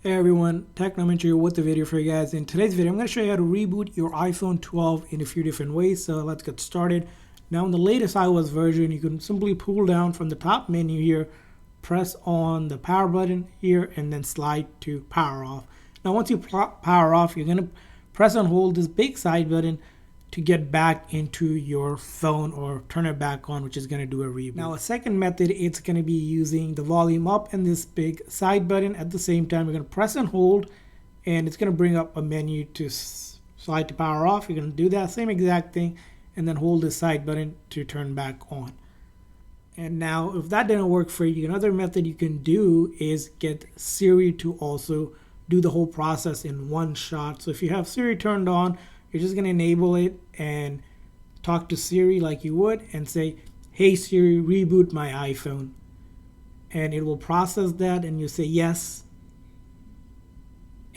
Hey everyone, Technomentary with the video for you guys. In today's video, I'm going to show you how to reboot your iPhone 12 in a few different ways. So let's get started. Now in the latest iOS version, you can simply pull down from the top menu here, press on the power button here, and then slide to power off. Now once you power off, you're going to press and hold this big side button to get back into your phone or turn it back on, which is going to do a reboot. Now a second method, it's going to be using the volume up and this big side button at the same time. You're going to press and hold, and it's going to bring up a menu to slide to power off. You're going to do that same exact thing and then hold the side button to turn back on. And now if that didn't work for you, another method you can do is get Siri to also do the whole process in one shot. So if you have Siri turned on, you're just going to enable it and talk to Siri like you would and say, "Hey Siri, reboot my iPhone." And it will process that and you say yes.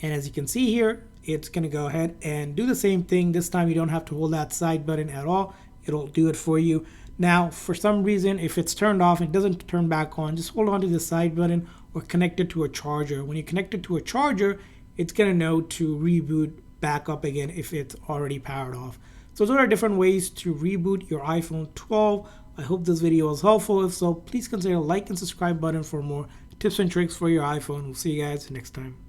And as you can see here, it's going to go ahead and do the same thing. This time you don't have to hold that side button at all. It'll do it for you. Now, for some reason, if it's turned off, it doesn't turn back on, just hold on to the side button or connect it to a charger. When you connect it to a charger, it's going to know to reboot back up again if it's already powered off. So those are different ways to reboot your iPhone 12. I hope this video was helpful. If so, please consider like and subscribe button for more tips and tricks for your iPhone. We'll see you guys next time.